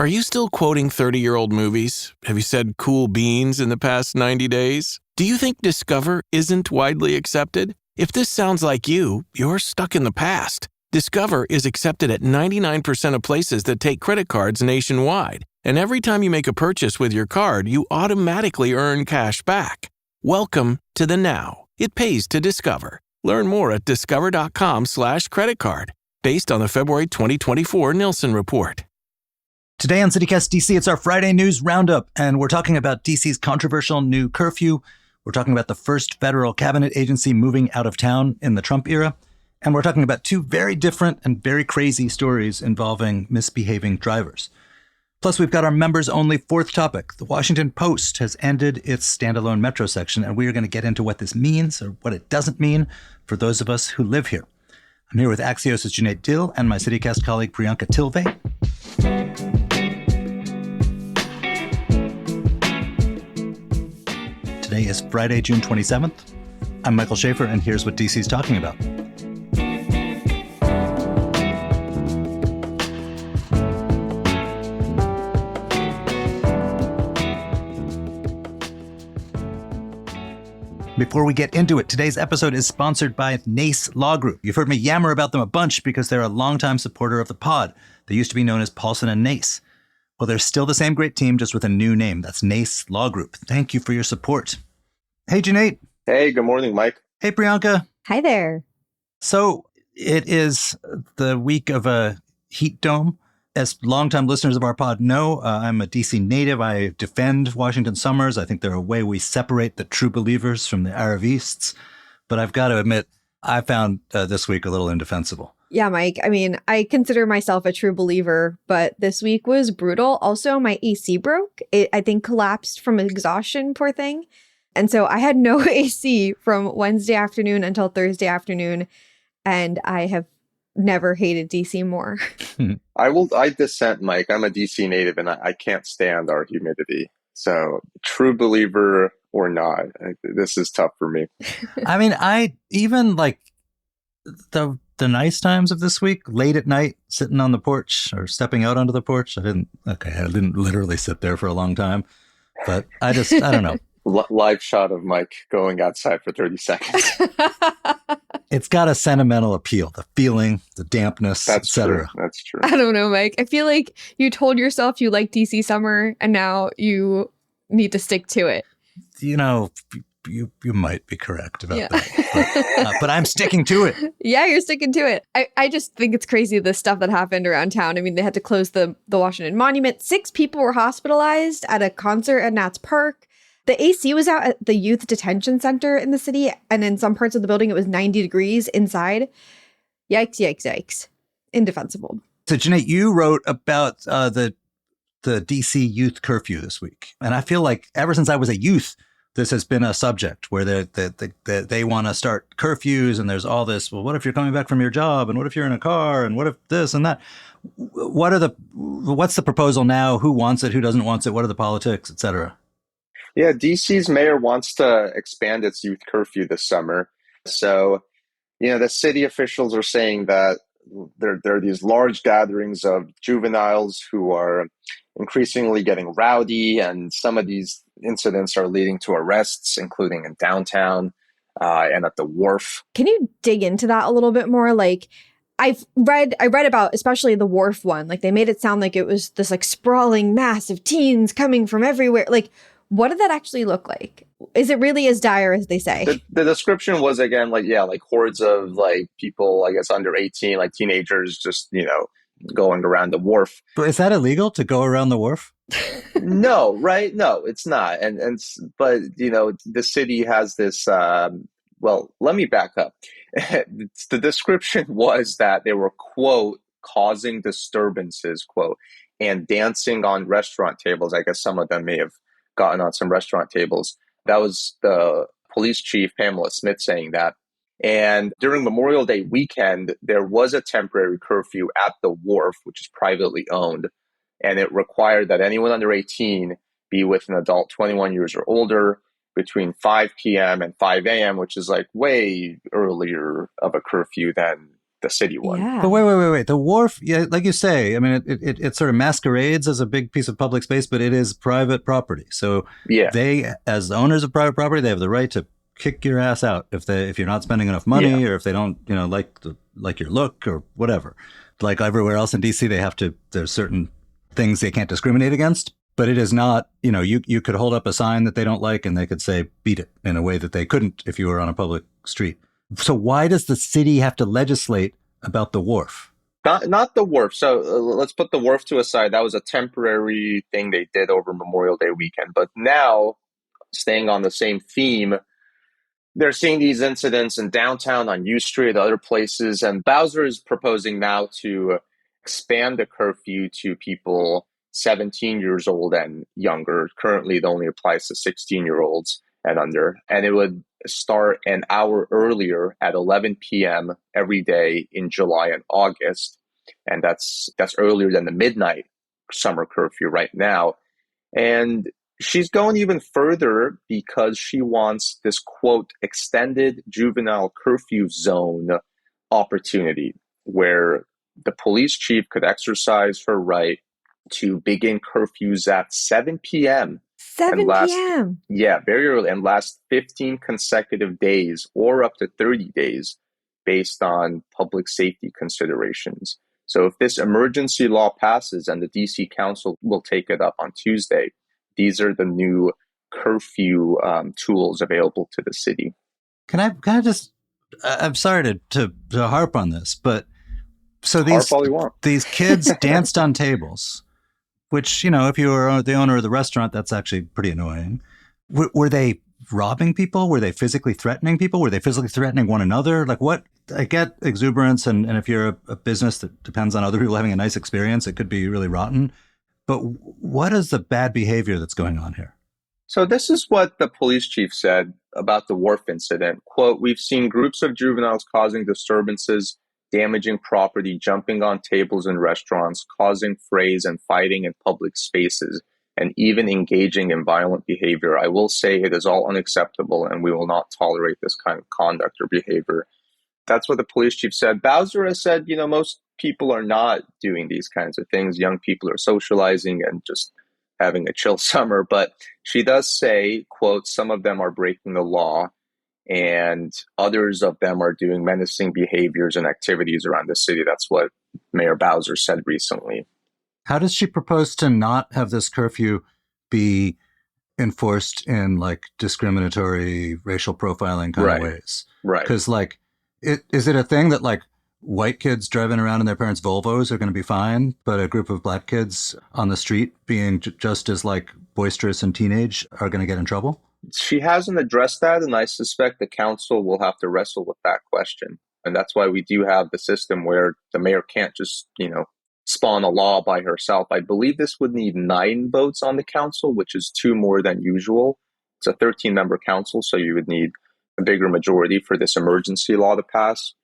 Are you still quoting 30-year-old movies? Have you said cool beans in the past 90 days? Do you think Discover isn't widely accepted? If this sounds like you're stuck in the past. Discover is accepted at 99% of places that take credit cards nationwide. And every time you make a purchase with your card, you automatically earn cash back. Welcome to the now. It pays to Discover. Learn more at discover.com/credit card, based on the February 2024 Nielsen report. Today on CityCast DC, it's our Friday news roundup, and we're talking about DC's controversial new curfew. We're talking about the first federal cabinet agency moving out of town in the Trump era. And we're talking about two very different and very crazy stories involving misbehaving drivers. Plus, we've got our members-only fourth topic. The Washington Post has ended its standalone Metro section, and we are going to get into what this means or what it doesn't mean for those of us who live here. I'm here with Axios' Cuneyt and my CityCast colleague Priyanka Tilve. Today is Friday, June 27th. I'm Michael Schaefer, and here's what DC's talking about. Before we get into it, today's episode is sponsored by NACE Law Group. You've heard me yammer about them a bunch because they're a longtime supporter of the pod. They used to be known as Paulson and Nace. Well, they're still the same great team, just with a new name. That's NACE Law Group. Thank you for your support. Hey, Cuneyt. Hey, good morning, Mike. Hey, Priyanka. Hi there. So it is the week of a heat dome. As longtime listeners of our pod know, I'm a DC native. I defend Washington summers. I think they're a way we separate the true believers from the Aravists. But I've got to admit, I found this week a little indefensible. Yeah, Mike. I mean, I consider myself a true believer, but this week was brutal. Also, my AC broke. It, I think, collapsed from exhaustion, poor thing. And so I had no AC from Wednesday afternoon until Thursday afternoon. And I have never hated DC more. I dissent, Mike. I'm a DC native and I can't stand our humidity. So true believer or not, this is tough for me. I mean, I even like the nice times of this week, late at night, sitting on the porch or stepping out onto the porch. I didn't literally sit there for a long time, but I don't know. Live shot of Mike going outside for 30 seconds. It's got a sentimental appeal, the feeling, the dampness, etc. That's true. I don't know, Mike. I feel like you told yourself you like DC summer and now you need to stick to it. You know, you might be correct about that. But I'm sticking to it. Yeah, you're sticking to it. I just think it's crazy, the stuff that happened around town. I mean, they had to close the Washington Monument. 6 people were hospitalized at a concert at Nats Park. The AC was out at the youth detention center in the city, and in some parts of the building, it was 90 degrees inside. Yikes, yikes, yikes. Indefensible. So, Cuneyt, you wrote about the DC youth curfew this week. And I feel like ever since I was a youth, this has been a subject where they want to start curfews, and there's all this, well, what if you're coming back from your job? And what if you're in a car? And what if this and that? What's the proposal now? Who wants it? Who doesn't want it? What are the politics, et cetera? Yeah, DC's mayor wants to expand its youth curfew this summer. So, the city officials are saying that there are these large gatherings of juveniles who are increasingly getting rowdy, and some of these incidents are leading to arrests, including in downtown and at the wharf. Can you dig into that a little bit more? Like, I read about especially the wharf one. Like, they made it sound like it was this like sprawling mass of teens coming from everywhere. Like, what did that actually look like? Is it really as dire as they say? The description was, again, like hordes of like people, I guess, under 18, like teenagers just, going around the wharf. But is that illegal to go around the wharf? No, right? No, it's not. But the city has this, well, let me back up. The description was that they were, quote, causing disturbances, quote, and dancing on restaurant tables. I guess some of them may have gotten on some restaurant tables. That was the police chief, Pamela Smith, saying that. And during Memorial Day weekend, there was a temporary curfew at the wharf, which is privately owned. And it required that anyone under 18 be with an adult 21 years or older between 5 p.m. and 5 a.m., which is like way earlier of a curfew than the city one. Yeah. But wait. The wharf, yeah, like you say, I mean, it sort of masquerades as a big piece of public space, but it is private property. So Yeah. they, as the owners of private property, they have the right to kick your ass out if you're not spending enough money, or if they don't, like your look or whatever. Like everywhere else in DC, there's certain things they can't discriminate against. But it is not, you could hold up a sign that they don't like and they could say, beat it, in a way that they couldn't if you were on a public street. So why does the city have to legislate about the wharf? Not the wharf. So let's put the wharf to a side. That was a temporary thing they did over Memorial Day weekend. But now, staying on the same theme, they're seeing these incidents in downtown, on U Street, other places. And Bowser is proposing now to expand the curfew to people 17 years old and younger. Currently, it only applies to 16-year-olds and under. And it would start an hour earlier at 11 p.m. every day in July and August. And that's earlier than the midnight summer curfew right now. And she's going even further because she wants this, quote, extended juvenile curfew zone opportunity where the police chief could exercise her right to begin curfews at 7 p.m. 7 p.m. Yeah, very early, and last 15 consecutive days or up to 30 days based on public safety considerations. So if this emergency law passes, and the DC Council will take it up on Tuesday, these are the new curfew tools available to the city. Can I just, I'm sorry to harp on this, but so these kids danced on tables, which, if you were the owner of the restaurant, that's actually pretty annoying. Were they robbing people? Were they physically threatening people? Were they physically threatening one another? Like, what? I get exuberance, and if you're a business that depends on other people having a nice experience, it could be really rotten. But what is the bad behavior that's going on here? So this is what the police chief said about the wharf incident. Quote, "We've seen groups of juveniles causing disturbances, damaging property, jumping on tables in restaurants, causing frays and fighting in public spaces, and even engaging in violent behavior. I will say it is all unacceptable, and we will not tolerate this kind of conduct or behavior." That's what the police chief said. Bowser has said, most people are not doing these kinds of things. Young people are socializing and just having a chill summer. But she does say, quote, "Some of them are breaking the law, and others of them are doing menacing behaviors and activities around the city." That's what Mayor Bowser said recently. How does she propose to not have this curfew be enforced in like discriminatory racial profiling kind of ways? Right. Because is it a thing that like white kids driving around in their parents' Volvos are going to be fine, but a group of black kids on the street being just as like boisterous and teenage are going to get in trouble? She hasn't addressed that, and I suspect the council will have to wrestle with that question. And that's why we do have the system where the mayor can't just, spawn a law by herself. I believe this would need 9 votes on the council, which is 2 more than usual. It's a 13-member council, so you would need a bigger majority for this emergency law to pass.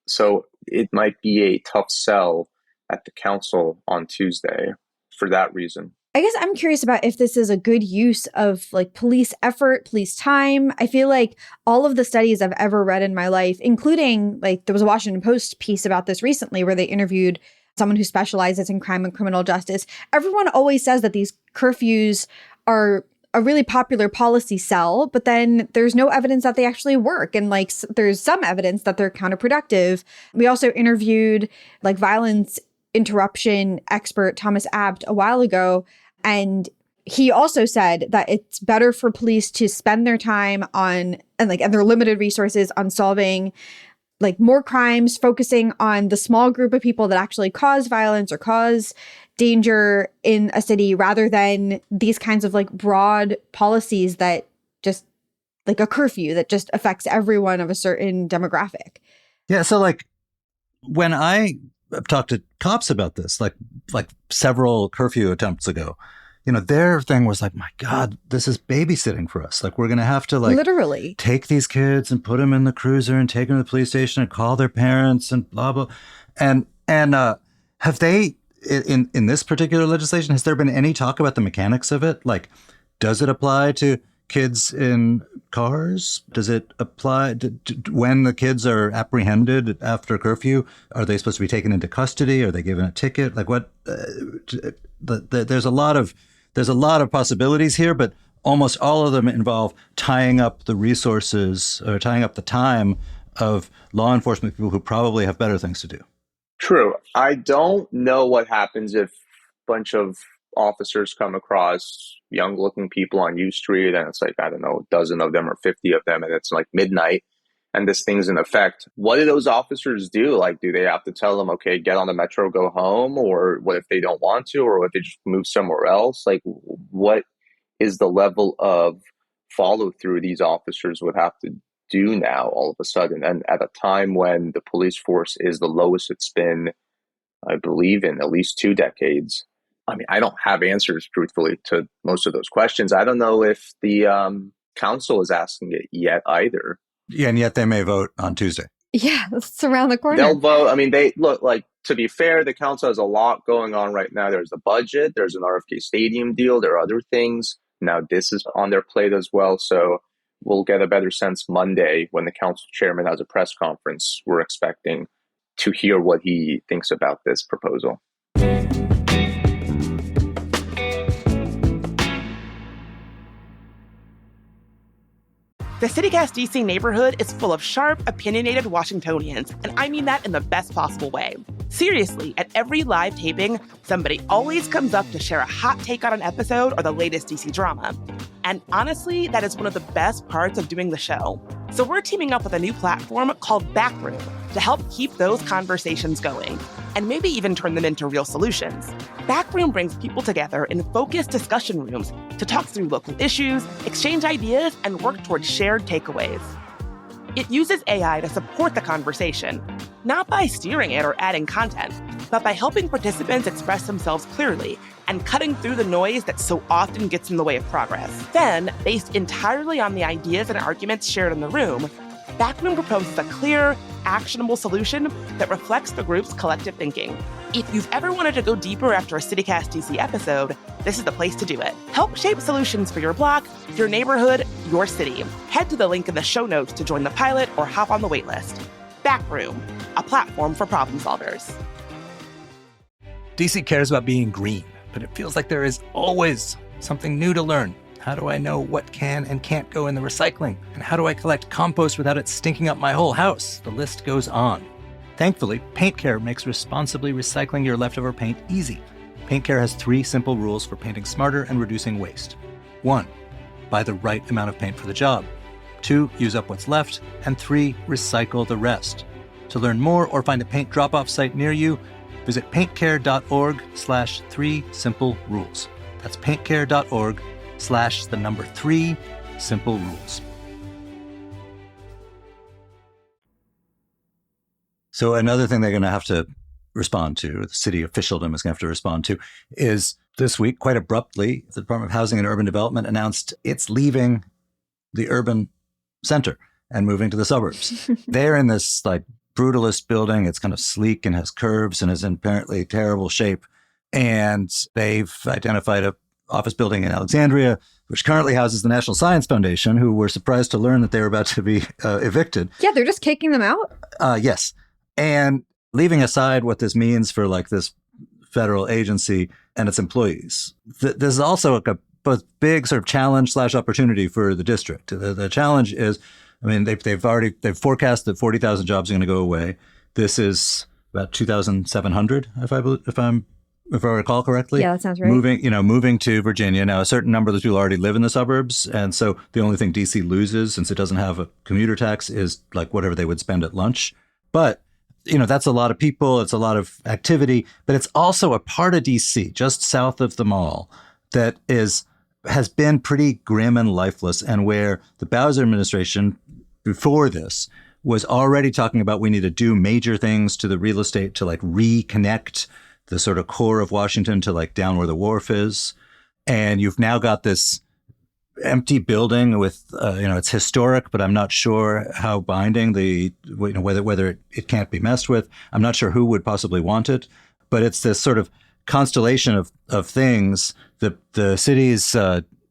So it might be a tough sell at the council on Tuesday for that reason. I guess I'm curious about if this is a good use of like police effort, police time. I feel like all of the studies I've ever read in my life, including like there was a Washington Post piece about this recently where they interviewed someone who specializes in crime and criminal justice. Everyone always says that these curfews are a really popular policy sell, but then there's no evidence that they actually work. And like there's some evidence that they're counterproductive. We also interviewed like violence interruption expert Thomas Abt a while ago. And he also said that it's better for police to spend their time on and their limited resources on solving like more crimes, focusing on the small group of people that actually cause violence or cause danger in a city rather than these kinds of like broad policies that just like a curfew that just affects everyone of a certain demographic. Yeah. So like when I talked to cops about this, like several curfew attempts ago, their thing was like, my God, this is babysitting for us. Like, we're going to have to literally take these kids and put them in the cruiser and take them to the police station and call their parents and blah, blah. And have they, in this particular legislation, has there been any talk about the mechanics of it? Like, does it apply to kids in cars? Does it apply when the kids are apprehended after curfew? Are they supposed to be taken into custody? Are they given a ticket? Like what? There's a lot of possibilities here, but almost all of them involve tying up the resources or tying up the time of law enforcement people who probably have better things to do. True. I don't know what happens if a bunch of officers come across young-looking people on U Street, and it's like, I don't know, a dozen of them or 50 of them, and it's like midnight, and this thing's in effect. What do those officers do? Like, do they have to tell them, okay, get on the metro, go home? Or what if they don't want to? Or what if they just move somewhere else? Like, what is the level of follow-through these officers would have to do now all of a sudden? And at a time when the police force is the lowest it's been, I believe, in at least 2 decades. I mean, I don't have answers, truthfully, to most of those questions. I don't know if the council is asking it yet either. Yeah, and yet they may vote on Tuesday. Yeah, it's around the corner. They'll vote. I mean, they look like, to be fair, the council has a lot going on right now. There's the budget, there's an RFK Stadium deal, there are other things. Now this is on their plate as well. So we'll get a better sense Monday when the council chairman has a press conference. We're expecting to hear what he thinks about this proposal. The CityCast DC neighborhood is full of sharp, opinionated Washingtonians, and I mean that in the best possible way. Seriously, at every live taping, somebody always comes up to share a hot take on an episode or the latest DC drama. And honestly, that is one of the best parts of doing the show. So we're teaming up with a new platform called Backroom to help keep those conversations going, and maybe even turn them into real solutions. Backroom brings people together in focused discussion rooms to talk through local issues, exchange ideas, and work towards shared takeaways. It uses AI to support the conversation, not by steering it or adding content, but by helping participants express themselves clearly and cutting through the noise that so often gets in the way of progress. Then, based entirely on the ideas and arguments shared in the room, Backroom proposes a clear, actionable solution that reflects the group's collective thinking. If you've ever wanted to go deeper after a CityCast DC episode, this is the place to do it. Help shape solutions for your block, your neighborhood, your city. Head to the link in the show notes to join the pilot or hop on the waitlist. Backroom, a platform for problem solvers. DC cares about being green, but it feels like there is always something new to learn. How do I know what can and can't go in the recycling? And how do I collect compost without it stinking up my whole house? The list goes on. Thankfully, Paint Care makes responsibly recycling your leftover paint easy. Paint Care has 3 simple rules for painting smarter and reducing waste. 1, buy the right amount of paint for the job. 2, use up what's left. And 3, recycle the rest. To learn more or find a paint drop-off site near you, visit paintcare.org/3simplerules. That's paintcare.org/3 simple rules. So another thing they're going to have to respond to, or the city officialdom is going to have to respond to, is this week, quite abruptly, the Department of Housing and Urban Development announced it's leaving the urban center and moving to the suburbs. They're in this like brutalist building. It's kind of sleek and has curves and is in apparently terrible shape. And they've identified a office building in Alexandria, which currently houses the National Science Foundation, who were surprised to learn that they were about to be evicted. Yeah, they're just kicking them out? Yes. And leaving aside what this means for like this federal agency and its employees, this is also a both big sort of challenge / opportunity for the district. The challenge is, I mean, they've forecast that 40,000 jobs are going to go away. This is about 2,700, if I recall correctly. Yeah, that sounds right. Moving to Virginia. Now, a certain number of those people already live in the suburbs. And so the only thing DC loses, since it doesn't have a commuter tax, is like whatever they would spend at lunch. But, that's a lot of people. It's a lot of activity. But it's also a part of DC, just south of the mall, that has been pretty grim and lifeless, and where the Bowser administration before this was already talking about we need to do major things to the real estate to like reconnect the sort of core of Washington to like down where the wharf is. And you've now got this empty building with, it's historic, but I'm not sure how binding whether it can't be messed with. I'm not sure who would possibly want it, but it's this sort of constellation of things. The city's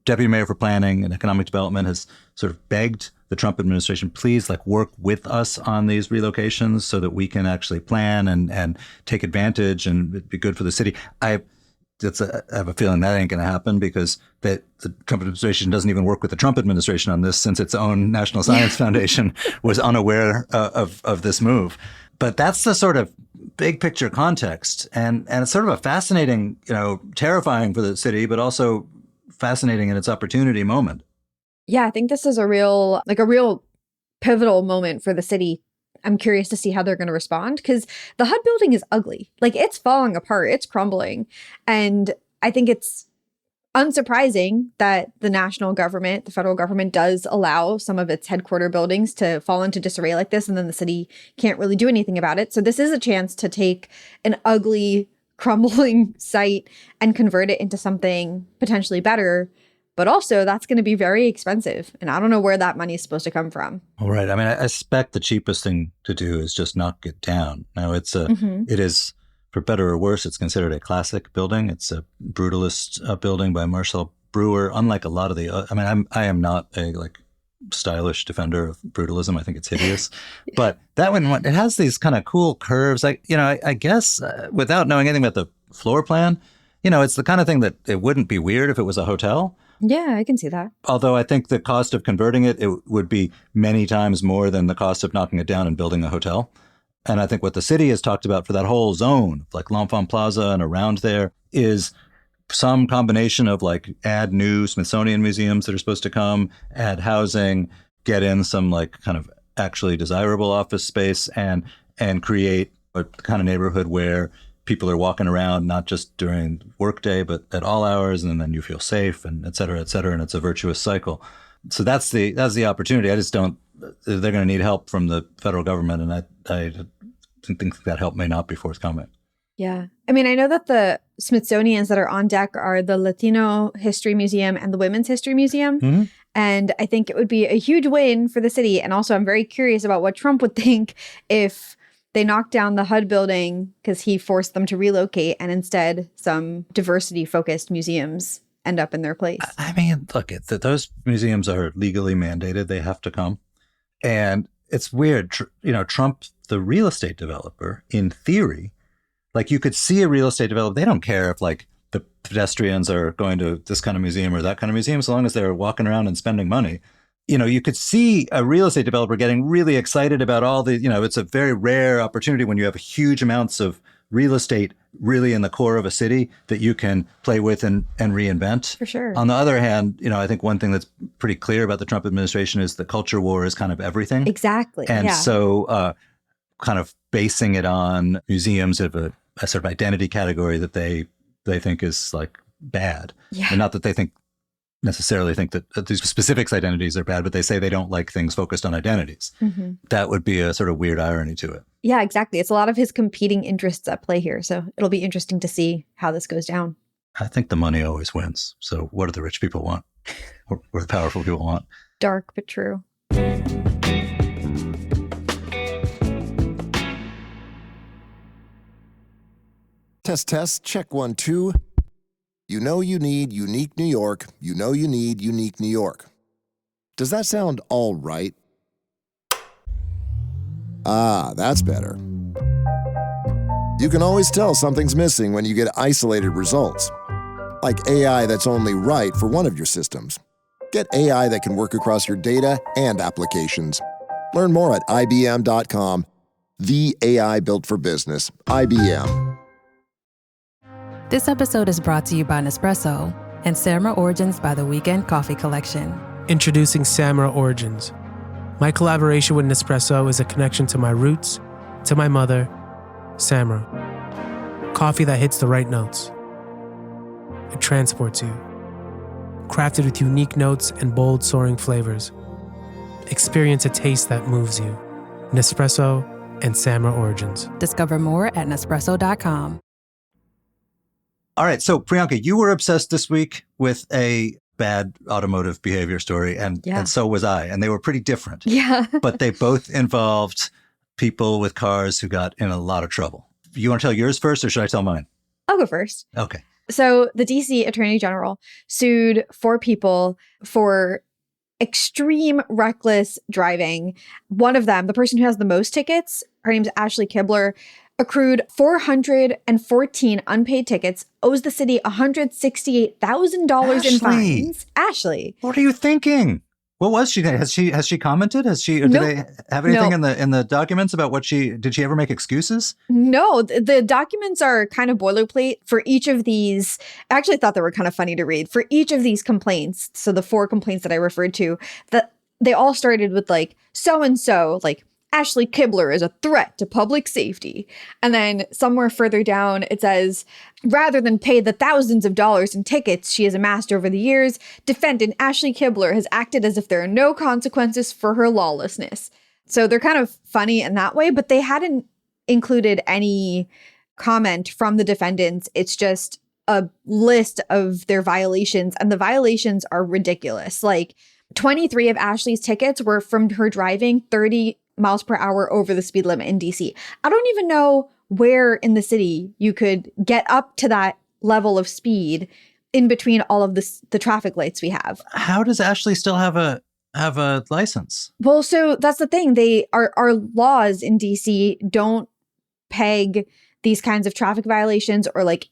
deputy mayor for planning and economic development has sort of begged the Trump administration, please work with us on these relocations so that we can actually plan and take advantage and it'd be good for the city. I have a feeling that ain't going to happen because the Trump administration doesn't even work with the Trump administration on this, since its own National Science Foundation was unaware of this move. But that's the sort of big picture context. And it's sort of a fascinating, terrifying for the city, but also fascinating in its opportunity moment. Yeah, I think this is a real pivotal moment for the city. I'm curious to see how they're going to respond, because the HUD building is ugly. It's falling apart. It's crumbling. And I think it's unsurprising that the national government, the federal government, does allow some of its headquarter buildings to fall into disarray like this, and then the city can't really do anything about it. So this is a chance to take an ugly, crumbling site and convert it into something potentially better. But also, that's going to be very expensive. And I don't know where that money is supposed to come from. All right. I mean, I suspect the cheapest thing to do is just knock it down. Now, it is, for better or worse, it's considered a classic building. It's a brutalist building by Marcel Breuer. Unlike a lot of the, I am not a stylish defender of brutalism. I think it's hideous. But that one, it has these kind of cool curves. I guess without knowing anything about the floor plan, it's the kind of thing that it wouldn't be weird if it was a hotel. Yeah, I can see that. Although I think the cost of converting it would be many times more than the cost of knocking it down and building a hotel. And I think what the city has talked about for that whole zone, like L'Enfant Plaza and around there, is some combination of add new Smithsonian museums that are supposed to come, add housing, get in some kind of actually desirable office space, and create a kind of neighborhood where people are walking around, not just during workday, but at all hours, and then you feel safe, and et cetera, and it's a virtuous cycle. So that's the opportunity. I just don't. They're going to need help from the federal government, and I think that help may not be forthcoming. Yeah, I mean, I know that the Smithsonians that are on deck are the Latino History Museum and the Women's History Museum. Mm-hmm. And I think it would be a huge win for the city. And also, I'm very curious about what Trump would think if they knocked down the HUD building because he forced them to relocate, and instead some diversity-focused museums end up in their place. I mean, look, those museums are legally mandated. They have to come. And it's weird. Trump, the real estate developer, in theory, you could see a real estate developer. They don't care if the pedestrians are going to this kind of museum or that kind of museum, so long as they're walking around and spending money. You could see a real estate developer getting really excited about all the, it's a very rare opportunity when you have huge amounts of real estate really in the core of a city that you can play with and reinvent. For sure. On the other hand, I think one thing that's pretty clear about the Trump administration is the culture war is kind of everything. Exactly. And so kind of basing it on museums of a sort of identity category that they think is bad. Yeah. And not that they necessarily think that these specific identities are bad, but they say they don't like things focused on identities. Mm-hmm. That would be a sort of weird irony to it. Yeah, exactly. It's a lot of his competing interests at play here. So it'll be interesting to see how this goes down. I think the money always wins. So what do the rich people want? Or the powerful people want? Dark, but true. Test, check 1, 2. You know you need unique New York. You know you need unique New York. Does that sound all right? Ah, that's better. You can always tell something's missing when you get isolated results. Like AI that's only right for one of your systems. Get AI that can work across your data and applications. Learn more at IBM.com. The AI built for business. IBM. This episode is brought to you by Nespresso and Samra Origins by the Weekend Coffee Collection. Introducing Samra Origins. My collaboration with Nespresso is a connection to my roots, to my mother, Samra. Coffee that hits the right notes. It transports you. Crafted with unique notes and bold, soaring flavors. Experience a taste that moves you. Nespresso and Samra Origins. Discover more at Nespresso.com. All right. So, Priyanka, you were obsessed this week with a bad automotive behavior story, and so was I. And they were pretty different. Yeah. But they both involved people with cars who got in a lot of trouble. You want to tell yours first, or should I tell mine? I'll go first. Okay. So the DC Attorney General sued 4 people for extreme reckless driving. One of them, the person who has the most tickets, her name's Ashley Kibler, accrued 414 unpaid tickets, owes the city $168,000 in fines. Ashley. What are you thinking? What was she? Has she commented? Has she? Or do Nope. they have anything No. in the documents about what did she ever make excuses? No, the documents are kind of boilerplate for each of these. I actually thought they were kind of funny to read. For each of these complaints, so the 4 complaints that I referred to, that they all started with like, so-and-so, like, Ashley Kibler is a threat to public safety. And then somewhere further down, it says, rather than pay the thousands of dollars in tickets she has amassed over the years, defendant Ashley Kibler has acted as if there are no consequences for her lawlessness. So they're kind of funny in that way, but they hadn't included any comment from the defendants. It's just a list of their violations, and the violations are ridiculous. Like 23 of Ashley's tickets were from her driving 30 miles per hour over the speed limit in DC. I don't even know where in the city you could get up to that level of speed in between all of the traffic lights we have. How does Ashley still have a license? Well, so that's the thing. Our laws in DC don't peg these kinds of traffic violations or like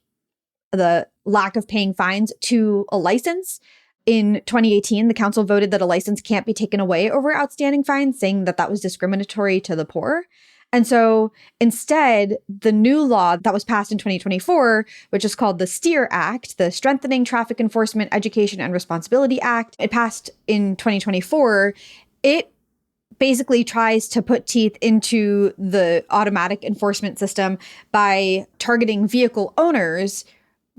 the lack of paying fines to a license. In 2018, the council voted that a license can't be taken away over outstanding fines, saying that that was discriminatory to the poor. And so instead, the new law that was passed in 2024, which is called the STEER Act, the Strengthening Traffic Enforcement Education and Responsibility Act, it passed in 2024. It basically tries to put teeth into the automatic enforcement system by targeting vehicle owners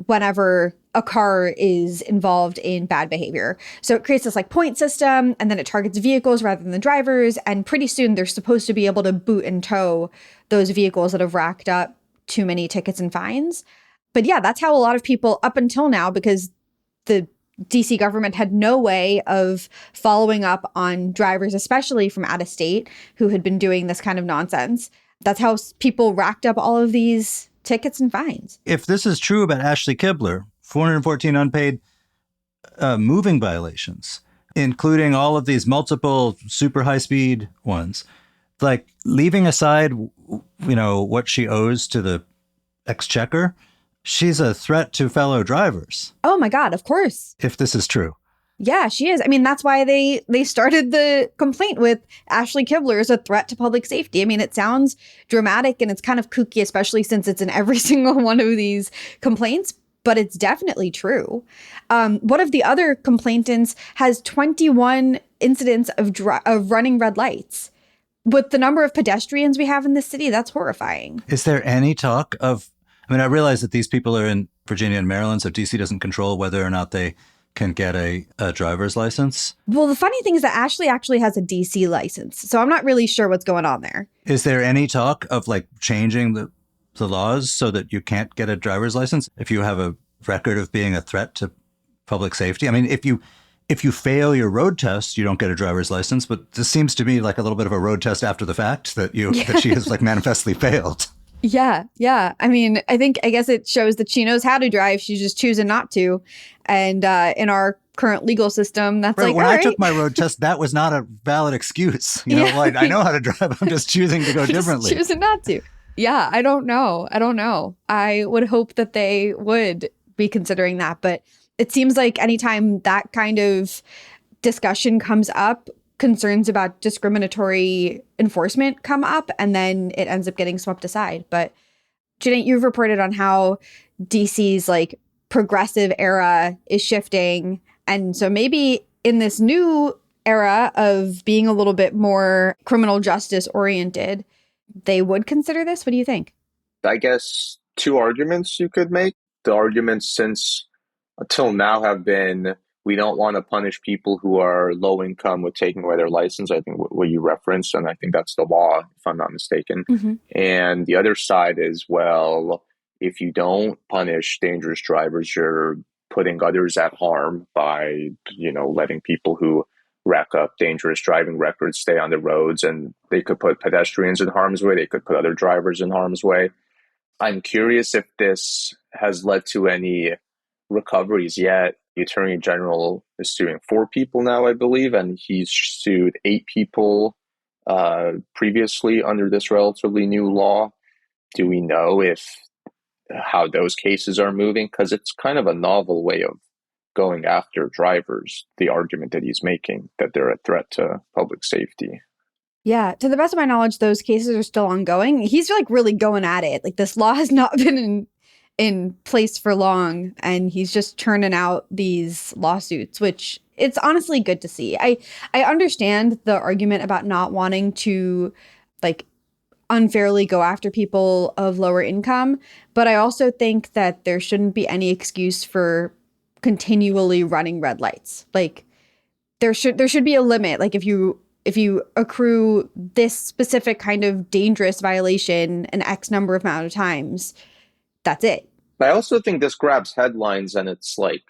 whenever a car is involved in bad behavior. So it creates this like point system, and then it targets vehicles rather than the drivers. And pretty soon they're supposed to be able to boot and tow those vehicles that have racked up too many tickets and fines. But yeah, that's how a lot of people up until now, because the DC government had no way of following up on drivers, especially from out of state, who had been doing this kind of nonsense. That's how people racked up all of these tickets and fines. If this is true about Ashley Kibler, 414 unpaid moving violations, including all of these multiple super high speed ones, like leaving aside, what she owes to the exchequer, she's a threat to fellow drivers. Oh my God, of course. If this is true. Yeah, she is. I mean, that's why they started the complaint with Ashley Kibler as a threat to public safety. I mean, it sounds dramatic and it's kind of kooky, especially since it's in every single one of these complaints, but it's definitely true. One of the other complainants has 21 incidents of running red lights. With the number of pedestrians we have in this city, that's horrifying. Is there any talk of, I realize that these people are in Virginia and Maryland, so DC doesn't control whether or not they can get a driver's license. Well, the funny thing is that Ashley actually has a DC license, so I'm not really sure what's going on there. Is there any talk of like changing the laws so that you can't get a driver's license if you have a record of being a threat to public safety? I mean, if you fail your road test, you don't get a driver's license, but this seems to me like a little bit of a road test after the fact that that she has like manifestly failed. Yeah. I mean, I guess it shows that she knows how to drive. She's just choosing not to. And in our current legal system, that's right, like, when all I right. took my road test, that was not a valid excuse. I know how to drive. I'm just choosing to go differently. Choosing not to. Yeah, I don't know. I would hope that they would be considering that. But it seems like anytime that kind of discussion comes up, concerns about discriminatory enforcement come up, and then it ends up getting swept aside. But Cuneyt, you've reported on how DC's like progressive era is shifting. And so maybe in this new era of being a little bit more criminal justice oriented, they would consider this. What do you think? I guess 2 arguments you could make. The arguments since until now have been, we don't want to punish people who are low income with taking away their license. I think what you referenced, and I think that's the law, if I'm not mistaken. Mm-hmm. And the other side is, well, if you don't punish dangerous drivers, you're putting others at harm by, letting people who rack up dangerous driving records stay on the roads, and they could put pedestrians in harm's way. They could put other drivers in harm's way. I'm curious if this has led to any recoveries yet. The Attorney General is suing 4 people now, I believe, and he's sued 8 people previously under this relatively new law. Do we know if how those cases are moving? Because it's kind of a novel way of going after drivers, the argument that he's making, that they're a threat to public safety. Yeah, to the best of my knowledge, those cases are still ongoing. He's like really going at it. Like this law has not been in place for long, and he's just churning out these lawsuits, which it's honestly good to see. I understand the argument about not wanting to like unfairly go after people of lower income, but I also think that there shouldn't be any excuse for continually running red lights. Like there should be a limit. Like if you accrue this specific kind of dangerous violation an X number of amount of times, that's it. I also think this grabs headlines, and it's like,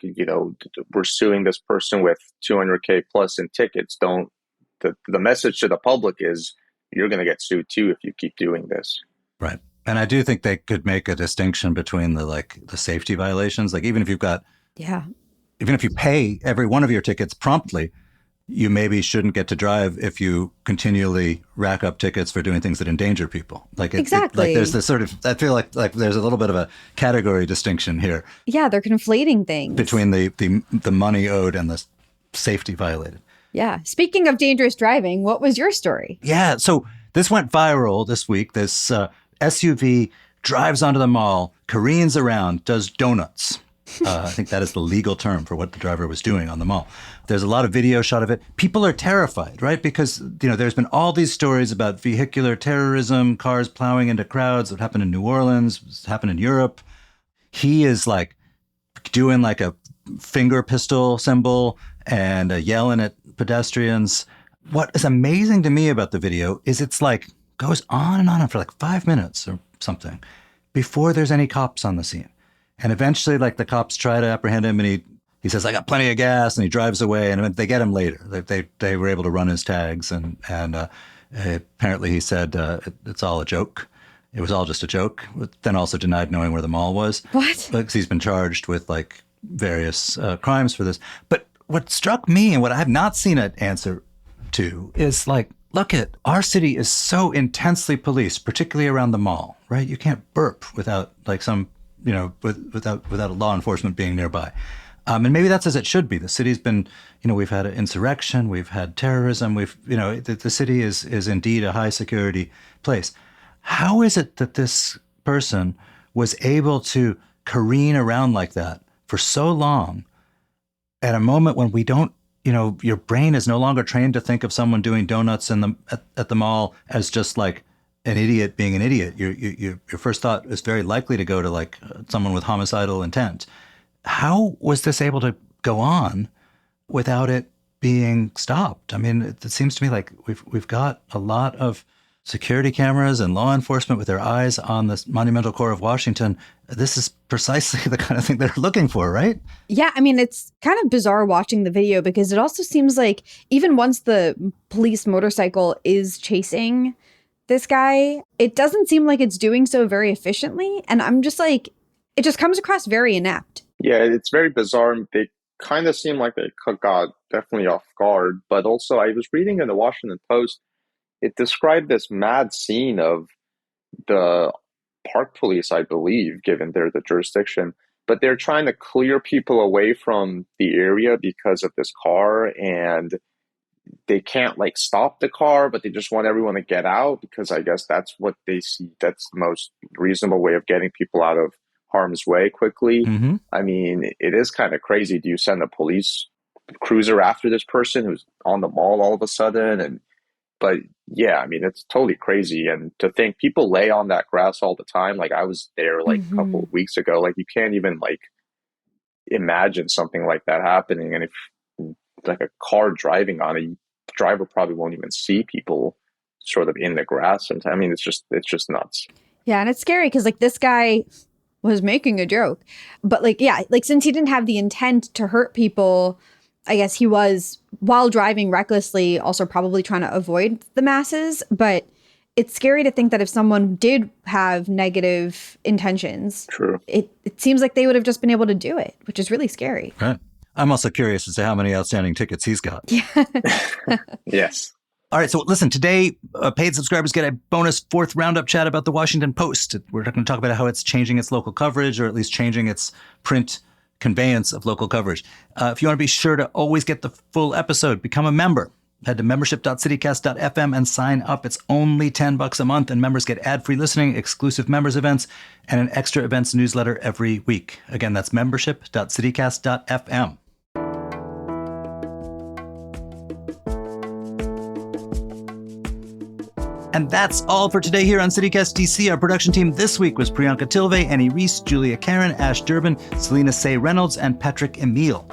we're suing this person with 200K plus in tickets. The message to the public is you're going to get sued too if you keep doing this. Right. And I do think they could make a distinction between the safety violations. Like even if you pay every one of your tickets promptly, you maybe shouldn't get to drive if you continually rack up tickets for doing things that endanger people. Exactly. There's this sort of, I feel like there's a little bit of a category distinction here. Yeah, they're conflating things between the money owed and the safety violated. Yeah. Speaking of dangerous driving, what was your story? Yeah. So this went viral this week. This SUV drives onto the mall, careens around, does donuts. I think that is the legal term for what the driver was doing on the mall. There's a lot of video shot of it. People are terrified, right? Because, there's been all these stories about vehicular terrorism, cars plowing into crowds. It happened in New Orleans, it's happened in Europe. He is doing a finger pistol symbol and yelling at pedestrians. What is amazing to me about the video is it's goes on and on for 5 minutes or something before there's any cops on the scene. And eventually, the cops try to apprehend him, and he says, "I got plenty of gas," and he drives away. And they get him later. They were able to run his tags, and apparently he said it's all a joke. It was all just a joke. But then also denied knowing where the mall was. What? Because he's been charged with various crimes for this. But what struck me, and what I have not seen an answer to, is look at our city is so intensely policed, particularly around the mall, right? You can't burp without without a law enforcement being nearby. And maybe that's as it should be. The city's been, we've had an insurrection, we've had terrorism, the city is indeed a high security place. How is it that this person was able to careen around like that for so long at a moment when we don't, your brain is no longer trained to think of someone doing donuts at the mall as just an idiot being an idiot. Your first thought is very likely to go to someone with homicidal intent. How was this able to go on without it being stopped? I mean, it seems to me we've got a lot of security cameras and law enforcement with their eyes on this monumental core of Washington. This is precisely the kind of thing they're looking for, right? Yeah, I mean, it's kind of bizarre watching the video because it also seems like even once the police motorcycle is chasing this guy, it doesn't seem like it's doing so very efficiently. And I'm just it just comes across very inept. Yeah, it's very bizarre. They kind of seem like they got definitely off guard. But also, I was reading in the Washington Post, it described this mad scene of the park police, I believe, given they're the jurisdiction. But they're trying to clear people away from the area because of this car, and they can't stop the car, but they just want everyone to get out because I guess that's what they see. That's the most reasonable way of getting people out of harm's way quickly. Mm-hmm. I mean, it is kind of crazy. Do you send a police cruiser after this person who's on the mall all of a sudden? But yeah, I mean, it's totally crazy. And to think people lay on that grass all the time. I was there a couple of weeks ago. You can't even imagine something like that happening. And if a car driving on it, the driver probably won't even see people sort of in the grass sometimes. I mean, it's just nuts. Yeah, and it's scary because this guy was making a joke. But since he didn't have the intent to hurt people, I guess he was, while driving recklessly, also probably trying to avoid the masses. But it's scary to think that if someone did have negative intentions, True. It seems like they would have just been able to do it, which is really scary. Right. I'm also curious as to how many outstanding tickets he's got. Yes. All right, so listen, today, paid subscribers get a bonus fourth roundup chat about the Washington Post. We're going to talk about how it's changing its local coverage, or at least changing its print conveyance of local coverage. If you want to be sure to always get the full episode, become a member. Head to membership.citycast.fm and sign up. It's only $10 a month, and members get ad-free listening, exclusive members events, and an extra events newsletter every week. Again, that's membership.citycast.fm. And that's all for today here on CityCast DC. Our production team this week was Priyanka Tilve, Annie Reese, Julia Karen, Ash Durbin, Selena Say Reynolds, and Patrick Emile.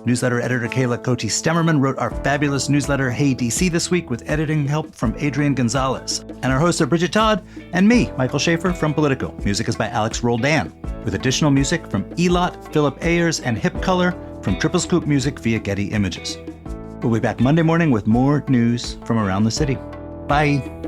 Newsletter editor Kayla Cote-Stemmerman wrote our fabulous newsletter Hey DC this week with editing help from Adrian Gonzalez. And our hosts are Bridget Todd and me, Michael Schaefer from Politico. Music is by Alex Roldan, with additional music from Elot, Philip Ayers, and Hip Color from Triple Scoop Music via Getty Images. We'll be back Monday morning with more news from around the city. Bye.